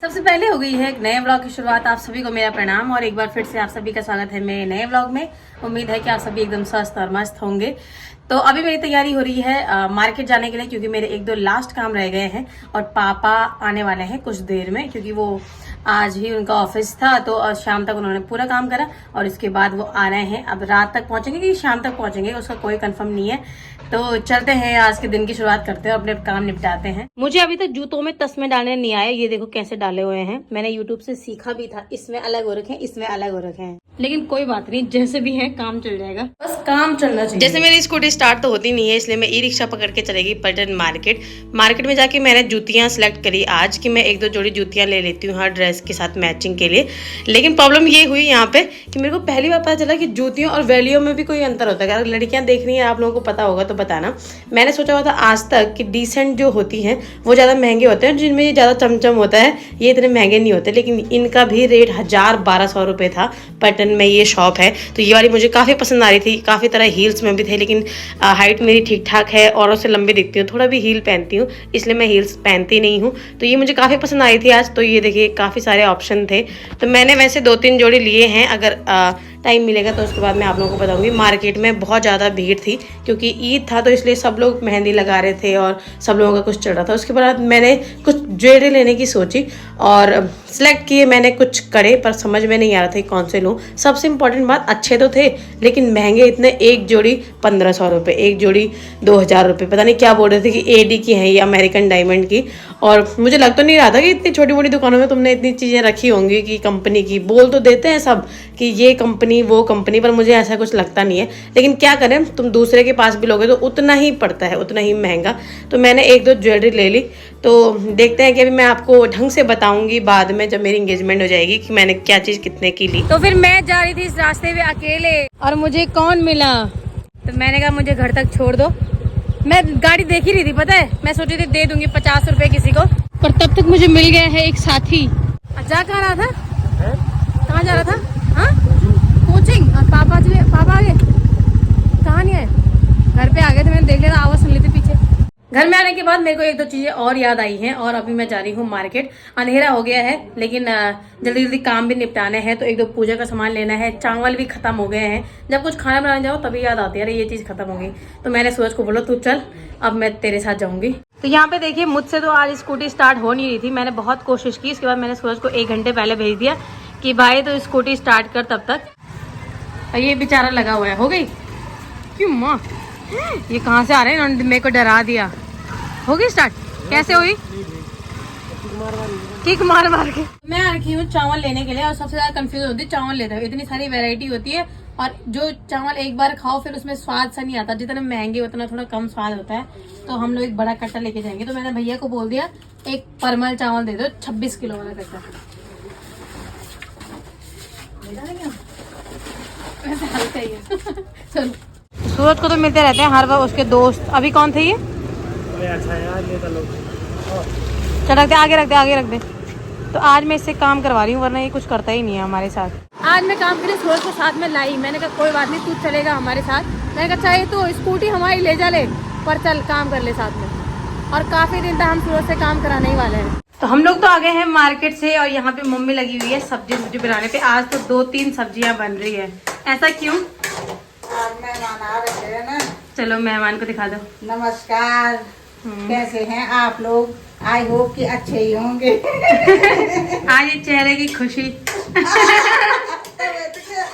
सबसे पहले हो गई है एक नए व्लॉग की शुरुआत। आप सभी को मेरा प्रणाम और एक बार फिर से आप सभी का स्वागत है मेरे नए व्लॉग में। उम्मीद है कि आप सभी एकदम स्वस्थ और मस्त होंगे। तो अभी मेरी तैयारी हो रही है मार्केट जाने के लिए, क्योंकि मेरे एक दो लास्ट काम रह गए हैं और पापा आने वाले हैं कुछ देर में, क्योंकि वो आज ही उनका ऑफिस था तो शाम तक उन्होंने पूरा काम करा और इसके बाद वो आ रहे हैं। अब रात तक पहुंचेंगे कि शाम तक पहुंचेंगे उसका कोई कंफर्म नहीं है। तो चलते हैं, आज के दिन की शुरुआत करते हैं, अपने काम निपटाते हैं। मुझे अभी तक जूतों में तस्मे डालने नहीं आए। ये देखो कैसे डाले हुए हैं, मैंने यूट्यूब से सीखा भी था। इसमें अलग हो रखे हैं, इसमें अलग हो रखे हैं, लेकिन कोई बात नहीं, जैसे भी है काम चल जाएगा, बस काम चलना चाहिए। जैसे मेरी स्कूटी स्टार्ट तो होती नहीं है, इसलिए मैं ई रिक्शा पकड़ के चलेगी पलटन मार्केट में जाके मैंने जूतियां सिलेक्ट करी आज कि मैं एक दो जोड़ी जूतियां ले लेती हूँ हर ड्रेस के साथ मैचिंग के लिए। लेकिन प्रॉब्लम ये हुई यहाँ पे कि मेरे को पहली बार पता चला कि जूतियों और वैल्यूम में भी कोई अंतर होता है। अगर लड़कियां देख रही हैं, आप लोगों को पता होगा तो बताना। मैंने सोचा हुआ था आज तक कि डिसेंट जो होती हैं वो ज़्यादा महंगे होते हैं, जिनमें ज़्यादा चमचम होता है ये इतने महंगे नहीं होते, लेकिन इनका भी रेट 1000-1200 रुपये था। पटन में ये शॉप है, तो ये वाली मुझे काफ़ी पसंद आ रही थी। काफ़ी तरह हील्स में भी थे, लेकिन हाइट मेरी ठीक ठाक है, औरों से लंबी दिखती हूँ, थोड़ा भी हील पहनती हूँ, इसलिए मैं हील्स पहनती नहीं हूँ। तो ये मुझे काफ़ी पसंद आई थी आज। तो ये देखिए काफ़ी सारे ऑप्शन थे, तो मैंने वैसे 2-3 जोड़ी लिए हैं। अगर टाइम मिलेगा तो उसके बाद मैं आप लोगों को बताऊंगी। मार्केट में बहुत ज़्यादा भीड़ थी क्योंकि ईद था, तो इसलिए सब लोग मेहंदी लगा रहे थे और सब लोगों का कुछ चल रहा था। उसके बाद मैंने कुछ ज्वेलरी लेने की सोची और सिलेक्ट किए मैंने कुछ कड़े, पर समझ में नहीं आ रहा था कौन से लूँ। सबसे इम्पोर्टेंट बात, अच्छे तो थे लेकिन महंगे इतने। एक जोड़ी 1500 रुपये, एक जोड़ी 2000 रुपये, पता नहीं क्या बोल रहे थे कि एडी की है ये, अमेरिकन डायमंड की। और मुझे लग तो नहीं रहा था कि इतनी छोटी मोटी दुकानों में तुमने इतनी चीज़ें रखी होंगी कि कंपनी की। बोल तो देते हैं सब कि ये कंपनी वो कंपनी, पर मुझे ऐसा कुछ लगता नहीं है। लेकिन क्या करें, तुम दूसरे के पास भी लोगे तो उतना ही पड़ता है, उतना ही महंगा। तो मैंने एक दो ज्वेलरी ले ली। तो देखते हैं कि अभी मैं आपको ढंग से बताऊंगी बाद में, जब मेरी एंगेजमेंट हो जाएगी, कि मैंने क्या चीज़ कितने की ली। तो फिर मैं जा रही थी इस रास्ते में अकेले और मुझे कौन मिला, तो मैंने कहा मुझे घर तक छोड़ दो। मैं गाड़ी देख ही रही थी, पता है, मैं सोची थी दे दूंगी 50 रुपए किसी को, पर तब तक मुझे मिल गया है एक साथी। जा कहाँ रहा था, कहाँ जा रहा था? हाँ, कोचिंग। और पापा आ गए, कहाँ नहीं आए? घर पे आ गए थे, मैंने देख लिया था, आवाज सुन ली थी पीछे। घर में आने के बाद मेरे को एक दो चीजें और याद आई हैं और अभी मैं जा रही हूँ मार्केट। अंधेरा हो गया है, लेकिन जल्दी जल्दी काम भी निपटाने हैं, तो एक दो पूजा का सामान लेना है। चावल भी खत्म हो गए हैं, जब कुछ खाना बनाने जाओ तभी याद आती है अरे ये चीज खत्म हो गई। तो मैंने सूरज को बोला तू चल, अब मैं तेरे साथ जाऊंगी। तो यहाँ पे देखिए, मुझसे तो आज स्कूटी स्टार्ट हो नहीं रही थी। मैंने बहुत कोशिश की, इसके बाद मैंने सूरज को 1 घंटे पहले भेज दिया कि भाई तो स्कूटी स्टार्ट कर तब तक। और ये बेचारा लगा हुआ है। हो गई क्यों माँ, ये कहाँ से आ रहे हैं, इन्होंने मेरे को डरा दिया। हो गई स्टार्ट? कैसे हुई? किक मार के। मैं आ रखी हूँ चावल लेने के लिए और सबसे ज्यादा कंफ्यूज होती है चावल लेते हुए। इतनी सारी वैरायटी होती है और जो चावल एक बार खाओ फिर उसमें स्वाद सा नहीं आता। जितना महंगे उतना थोड़ा कम स्वाद होता है। तो हम लोग एक बड़ा कट्टा लेके जाएंगे, तो मैंने भैया को बोल दिया एक परमल चावल दे दो, 26 किलो वाला कट्टा। हल्का ही है। चलो, सूरज को तो मिलते रहते हैं हर बार उसके दोस्त। अभी कौन थे ये? अच्छा यार, ये तो लोग चल रख दे, आगे रख दे। तो आज मैं इससे काम करवा रही हूँ, वरना ये कुछ करता ही नहीं है हमारे साथ। आज मैं काम के लिए सूरज को साथ में लाई। मैंने कहा कोई बात नहीं, तू चलेगा हमारे साथ। मैंने कहा चाहे तो स्कूटी हमारी ले जा ले, पर चल काम कर ले साथ में। और काफी दिन तक हम सूरज से काम कराने ही वाले हैं। तो हम लोग तो आ गए हैं मार्केट से और यहाँ पे मम्मी लगी हुई है सब्जी बनाने पे। आज तो 2-3 सब्जियां बन रही है। ऐसा क्यों? मेहमान आ रहे हैं ना। चलो मेहमान को दिखा दो। नमस्कार, कैसे हैं आप लोग? आई होप कि अच्छे ही होंगे। आज ये चेहरे की खुशी।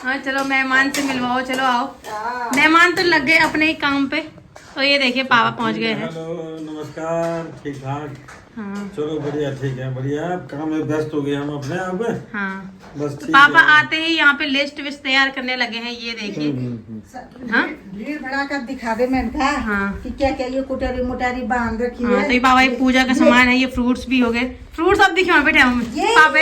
हाँ चलो मेहमान से मिलवाओ, चलो आओ। मेहमान तो लग गए अपने ही काम पे। तो ये देखिए पापा पहुंच गए हैं। हेलो, नमस्कार, ठीक ठाक। हाँ चलो बढ़िया, ठीक है, बढ़िया। काम में व्यस्त हो गए हम अपने आप में। हाँ, बस ठीक पापा है। आते ही यहाँ पे लिस्ट विस्ट तैयार करने लगे हैं। ये देखिए। हाँ भीड़ भड़ाका दिखा दे मैंने कहा। हाँ। कि क्या क्या ये कुटारी मुटारी बांध रखी हाँ, है। तो ये पापा ये पूजा का सामान है, ये फ्रूट्स भी हो गए। फ्रूट्स अब दिखे बैठे हम पापा।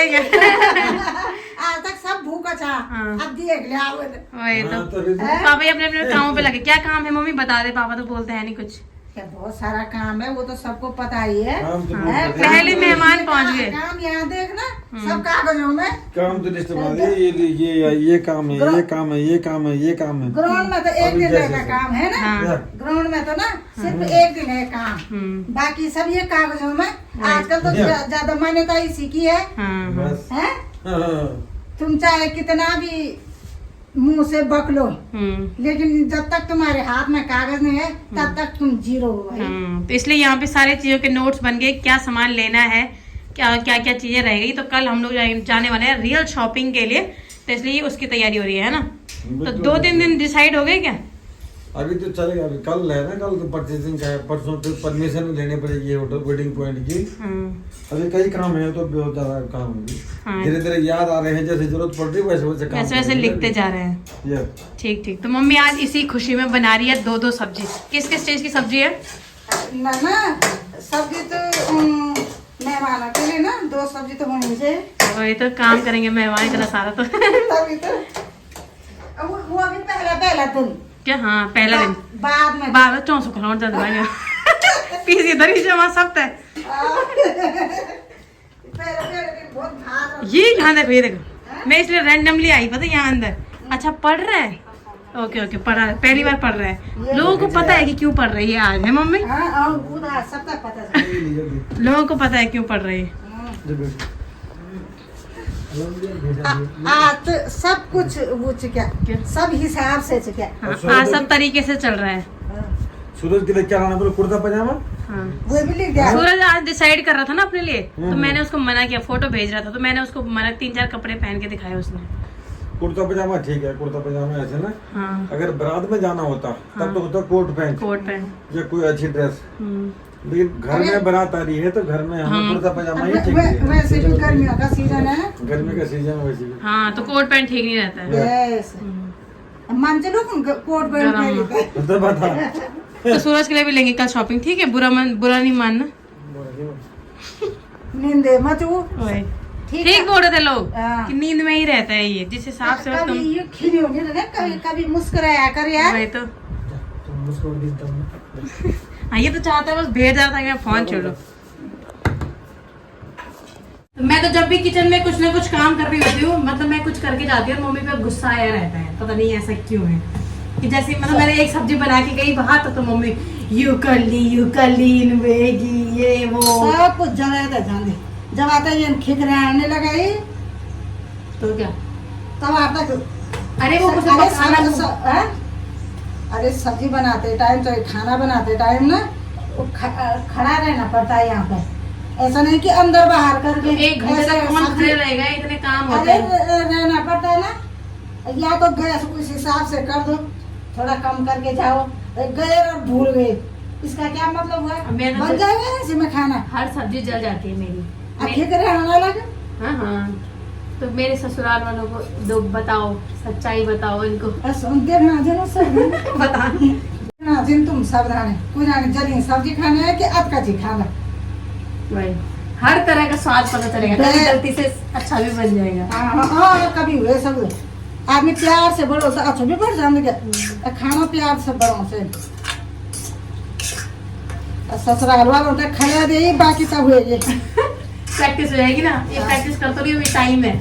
आज तक सब भूखा था। हाँ। अब देख ले आओ। वही तो हाँ, तो पापा ये अपने अपने कामों पे लगे। क्या काम है मम्मी बता दे, पापा तो बोलते हैं नहीं कुछ। क्या बहुत सारा काम है, वो तो सबको पता ही है। काम तो है, बहुत पहले मेहमान पहुंच गए। काम यहाँ देखना, सब कागजों में। काम तो लिस्ट बना दी, ये काम है, ये काम है, ये काम है, ये काम है। ग्राउंड में तो एक दिन जैसे- का काम है ना, हाँ। ग्राउंड में तो ना सिर्फ एक दिन है काम, बाकी सब ये कागजों में। आजकल तो ज्यादा मान्यता इसी की है, बस हैं? हाँ। तुम चाहे कितना भी मुंह से बक लो, लेकिन जब तक तुम्हारे हाथ में कागज नहीं है तब तक तुम जीरो हो भाई। तो इसलिए यहाँ पे सारे चीजों के नोट्स बन गए, क्या सामान लेना है, क्या क्या क्या चीजें रह गई। तो कल हम लोग जाने वाले हैं रियल शॉपिंग के लिए, तो इसलिए उसकी तैयारी हो रही है ना। तो 2-3 दिन डिसाइड हो गए क्या? अभी तो चलेगा, अभी कल है ना, कल तो परचेजिंग का है, परसों फिर परमिशन लेनी पड़ेगी होटल वेडिंग पॉइंट की। अभी कई काम है, तो बहुत ज्यादा काम है। धीरे धीरे याद आ रहे हैं, जैसे जरूरत पड़ रही है वैसे वैसे काम वैसे वैसे लिखते जा रहे हैं। ये ठीक ठीक। तो मम्मी आज इसी खुशी में बना रही है 2-2 सब्जी। किस किस चीज की सब्जी है? ना सब्जी तो मेहमानों के लिए ना 2 सब्जी तो होनी चाहिए। वही तो काम करेंगे मेहमान इतना सारा तो। तभी तो वो अभी पहला दिन क्या? हाँ पहला दिन बाद में बाद 400 खिलौन चल रहा पीस इधर ही जमा सब है। पहले दिन बहुत भार। ये यहाँ देखो, ये देखो, मैं इसलिए रैंडमली आई, पता यहाँ अंदर। अच्छा पढ़ रहा है, ओके ओके, पढ़ा है, पहली बार पढ़ रहा है। लोगों को पता है कि क्यों पढ़ रही है आज, है मम्मी? हाँ पूरा सबका पता है। लोगों को पता है क्यों पढ़ रही है। आज तो सब कुछ वो चुका, सब हिसाब से चुका। हाँ सब तरीके से चल रहा है। सूरज के लिए क्या लाना बोलो, कुर्ता पजामा। हाँ वो भी लिख दिया। सूरज आज डिसाइड कर रहा था ना अपने लिए, तो मैंने उसको मना किया, फोटो भेज रहा था तो मैंने उसको मना, 3-4 कपड़े पहन के दिखाए उसने। कुर्ता पजामा ठीक है, कुर्ता पजामा ऐसे ना। हाँ अगर बारात में जाना होता तब तो होता कोट पैंट कोट पैंट। या कोई अच्छी ड्रेस, लेकिन घर में बारात आ रही है तो घर में हमें कुर्ता पजामा ही वैसे भी चाहिए। गर्मियों का सीजन है। गर्मी का सीजन है वैसे भी। हाँ तो कोट पैंट ठीक नहीं रहता है। यस मान चलो कोट पैंट पहनते हैं। तो बता तो सूरज के लिए भी लेंगे कल शॉपिंग, ठीक है? बुरा नहीं मानना। नींद मत वो वही ठीक ठीक बोल रहे थे लोग हाँ। कि नींद में ही रहता है ये, जिस हिसाब से कभी तुम। ये खिली होगी ना, कभी कभी मुस्कुराया कर यार। वही तो हाँ, ये तो चाहता है बस भेड़ जाता है कि मैं फोन छोड़ो। तो मैं तो जब भी किचन में कुछ ना कुछ काम कर रही होती हूँ, मतलब मैं कुछ करके जाती हूँ और मम्मी पे गुस्सा आया रहता है, पता नहीं ऐसा क्यों है। कि जैसे मतलब मैंने एक सब्जी बना के गई बाहर तो मम्मी यू कर ली इनवेगी ये वो सब कुछ जगह था जाने। जब आता ये खिकरे आने लगा ये तो क्या। तब आता अरे वो कुछ अरे पकाना हैं? अरे सब्जी बनाते टाइम चाहे खाना बनाते टाइम ना वो खड़ा रहना पड़ता है यहाँ पे। ऐसा नहीं कि अंदर बाहर करके 1 घंटे तक कौन सब्जी- खड़े रहेगा, इतने काम होते अरे हैं। रहना पड़ता है ना, या तो गैस उस हिसाब से कर दो, थोड़ा कम करके जाओ, गए और भूल गए, इसका क्या मतलब हुआ? मैं तो बन जाएगा ऐसे में खाना। हर सब्जी जल जाती है मेरी। खिकरे आने लगे। हाँ हाँ, तो मेरे ससुराल वालों को दो बताओ, सच्चाई बताओ इनको। देखना जनो सब बता ना जिन तुम सब जाने कोई ना जली सब्जी खाना है कि आपका जी खाना। भाई हर तरह का स्वाद पता चलेगा, कभी गलती से अच्छा भी बन जाएगा। हाँ कभी हुए सब आदमी प्यार से बड़ो से अच्छा भी बढ़ जाने खाना प्यार से बड़ों से। ससुराल वालों तक खाया दे बाकी सब हुए प्रैक्टिस हो जाएगी ना, ये प्रैक्टिस करते रहिए, टाइम है।